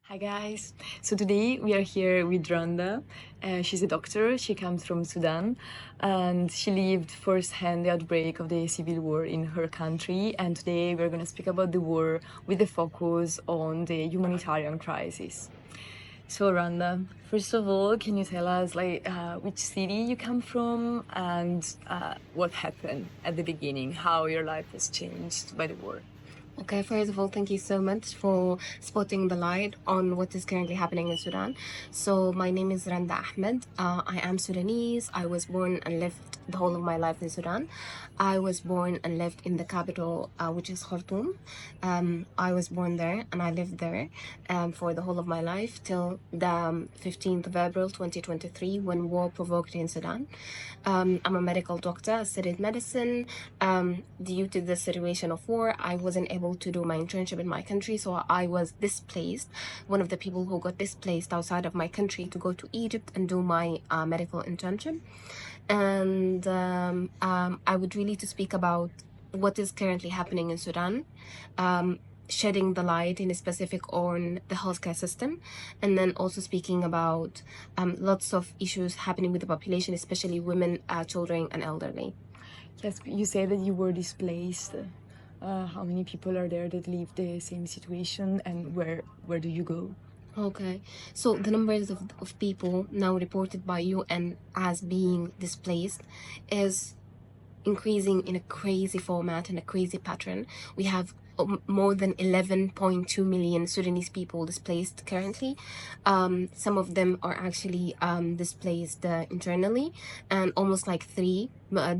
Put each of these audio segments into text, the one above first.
Hi guys, so today we are here with Randa. She's a doctor, she comes from Sudan and she lived firsthand the outbreak of the civil war in her country, and today we're going to speak about the war with the focus on the humanitarian crisis. So Randa, first of all, can you tell us which city you come from and what happened at the beginning, how your life was changed by the war? Okay, first of all, thank you so much for spotting the light on what is currently happening in Sudan. So my name is Randa Ahmed. I am Sudanese. I was born and lived the whole of my life in Sudan. I was born and lived in the capital, which is Khartoum. I was born there and I lived there for the whole of my life till the 15th of April 2023 when war provoked in Sudan. I'm a medical doctor. I studied medicine. Due to the situation of war, I wasn't able to do my internship in my country, so I was displaced, one of the people who got displaced outside of my country to go to Egypt and do my medical internship. And I would really to speak about what is currently happening in Sudan, shedding the light in a specific on the healthcare system, and then also speaking about lots of issues happening with the population, especially women, children, and elderly. Yes, you say that you were displaced. How many people are there that live the same situation, and where do you go? Okay, so the numbers of people now reported by UN as being displaced is increasing in a crazy format and a crazy pattern. We have more than 11.2 million Sudanese people displaced currently. Some of them are actually displaced internally, and almost like 3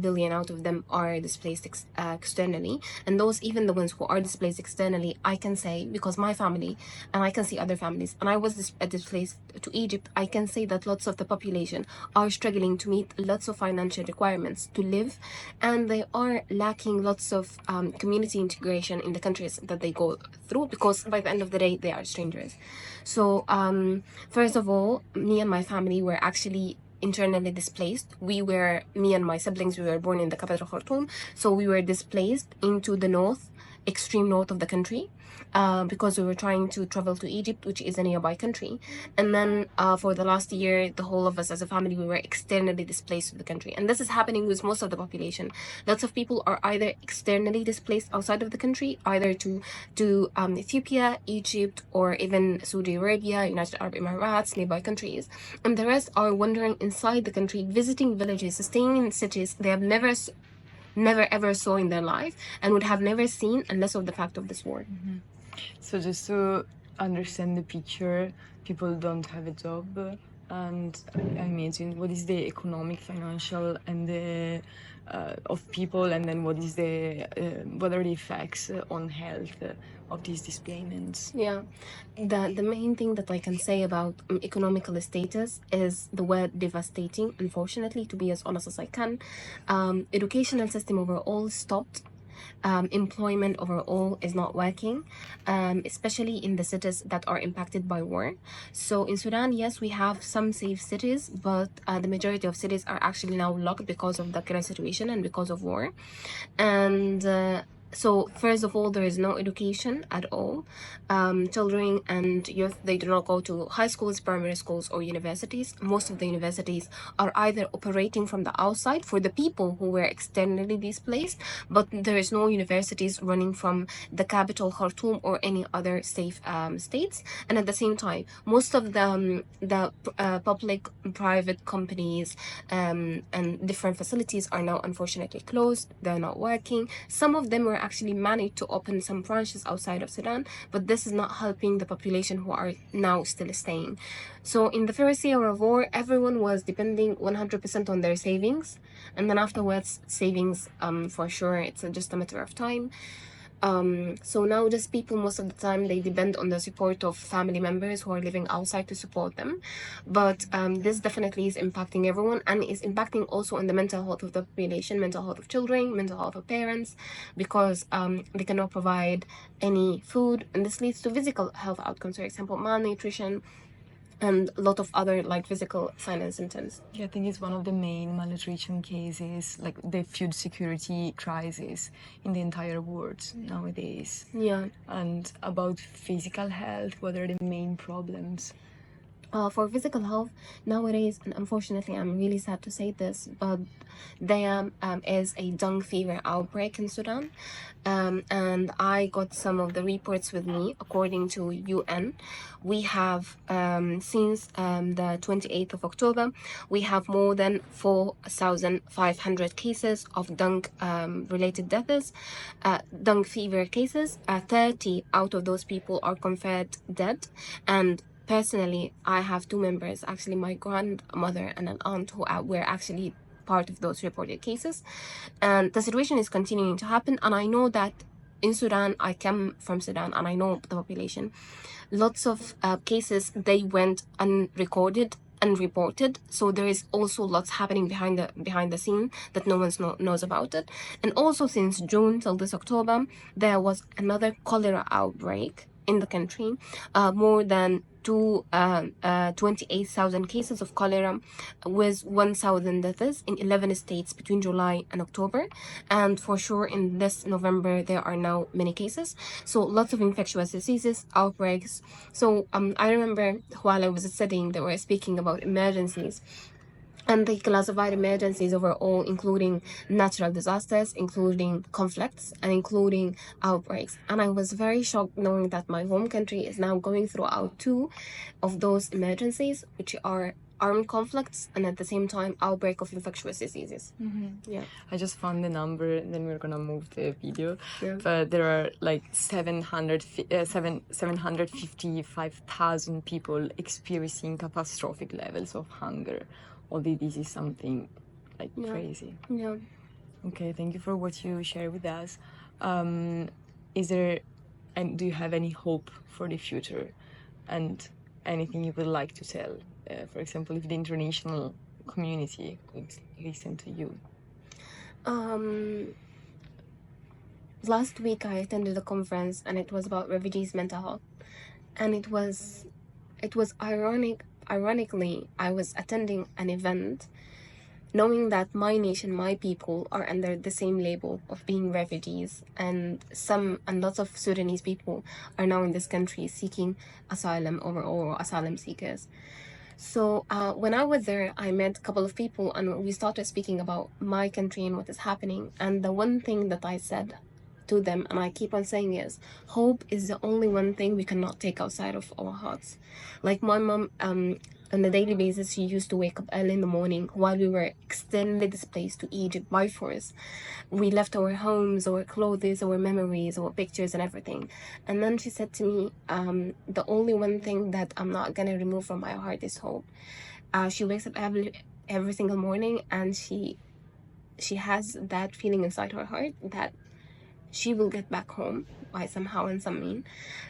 billion out of them are displaced externally. And those, even the ones who are displaced externally, I can say, because my family, and I can see other families, and I was displaced to Egypt, I can say that lots of the population are struggling to meet lots of financial requirements to live, and they are lacking lots of community integration in the countries that they go through, because by the end of the day they are strangers. So first of all, me and my family were actually internally displaced. Me and my siblings, we were born in the capital Khartoum, so we were displaced into the north, extreme north of the country, because we were trying to travel to Egypt, which is a nearby country. And then for the last year, the whole of us as a family, we were externally displaced to the country. And this is happening with most of the population. Lots of people are either externally displaced outside of the country, either to Ethiopia, Egypt, or even Saudi Arabia, United Arab Emirates, nearby countries. And the rest are wandering inside the country, visiting villages, staying in cities they have never ever saw in their life and would have never seen unless of the fact of this war. So just to understand the picture, people don't have a job, and I imagine what is the economic, financial, and the of people, and then what are the effects on health of these displacements? Yeah, the main thing that I can say about economical status is the word devastating. Unfortunately, to be as honest as I can, educational system overall stopped. Employment overall is not working, especially in the cities that are impacted by war. So in Sudan, yes, we have some safe cities, but the majority of cities are actually now locked because of the current situation and because of war. And so first of all, there is no education at all. Children and youth, they do not go to high schools, primary schools, or universities. Most of the universities are either operating from the outside for the people who were externally displaced, but there is no universities running from the capital Khartoum or any other safe states. And at the same time, most of the public private companies and different facilities are now unfortunately closed. They're not working. Some of them were actually managed to open some branches outside of Sudan, but this is not helping the population who are now still staying. So in the first year of war, everyone was depending 100% on their savings, and then afterwards savings for sure it's just a matter of time. So now just people, most of the time, they depend on the support of family members who are living outside to support them. But this definitely is impacting everyone, and is impacting also on the mental health of the population, mental health of children, mental health of parents, because they cannot provide any food, and this leads to physical health outcomes, for example, malnutrition, and a lot of other like physical signs and symptoms. Yeah, I think it's one of the main malnutrition cases, like the food security crisis in the entire world nowadays. Yeah. And about physical health, what are the main problems? For physical health nowadays, and unfortunately I'm really sad to say this, but there is a dengue fever outbreak in Sudan, and I got some of the reports with me. According to UN, we have since the 28th of October, we have more than 4,500 cases of dengue related deaths, dengue fever cases. 30 out of those people are confirmed dead, and personally, I have two members, actually my grandmother and an aunt, who were actually part of those reported cases. And the situation is continuing to happen. And I know that in Sudan, I come from Sudan and I know the population. Lots of cases, they went unrecorded, unreported. So there is also lots happening behind the scene that no one knows about it. And also since June till this October, there was another cholera outbreak in the country. More than 28,000 cases of cholera, with 1,000 deaths in 11 states between July and October. And for sure in this November there are now many cases, so lots of infectious diseases outbreaks. So I remember while I was studying, they were speaking about emergencies, and they classified emergencies overall, including natural disasters, including conflicts, and including outbreaks. And I was very shocked knowing that my home country is now going through two of those emergencies, which are armed conflicts and at the same time outbreak of infectious diseases. Yeah. I just found the number, and then we're gonna move the video. Yeah. But there are like 755,000 people experiencing catastrophic levels of hunger. Although this is something like crazy. Yeah. Okay, thank you for what you share with us. Is there, and do you have any hope for the future, and anything you would like to tell? For example, if the international community could listen to you. Last week I attended a conference, and it was about refugees' mental health, and it was ironic. Ironically, I was attending an event knowing that my nation, my people, are under the same label of being refugees, and lots of Sudanese people are now in this country seeking asylum or asylum seekers. So when I was there, I met a couple of people, and we started speaking about my country and what is happening. And the one thing that I said to them, and I keep on saying, is hope is the only one thing we cannot take outside of our hearts. Like my mom, on a daily basis, she used to wake up early in the morning while we were externally displaced to Egypt by force. We left our homes, our clothes, our memories, our pictures and everything. And then she said to me, the only one thing that I'm not gonna remove from my heart is hope. She wakes up every single morning, and she has that feeling inside her heart that she will get back home by somehow and some mean.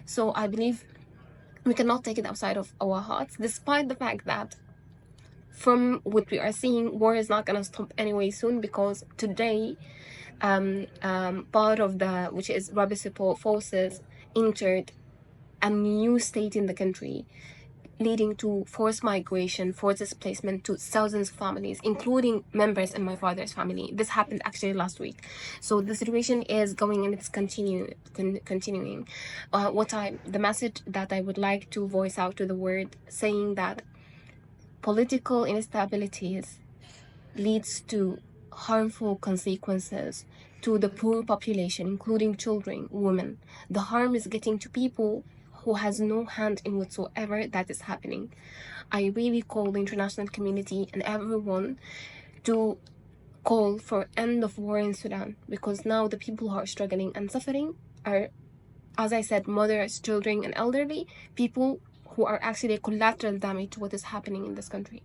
So I believe we cannot take it outside of our hearts, despite the fact that from what we are seeing, war is not going to stop anyway soon, because today part of which is rapid support forces entered a new state in the country, leading to forced migration, forced displacement to thousands of families, including members in my father's family. This happened actually last week. So the situation is going, and it's continuing. The message that I would like to voice out to the world, saying that political instabilities leads to harmful consequences to the poor population, including children, women. The harm is getting to people who has no hand in whatsoever that is happening. I really call the international community and everyone to call for end of war in Sudan, because now the people who are struggling and suffering are, as I said, mothers, children and elderly people who are actually collateral damage to what is happening in this country.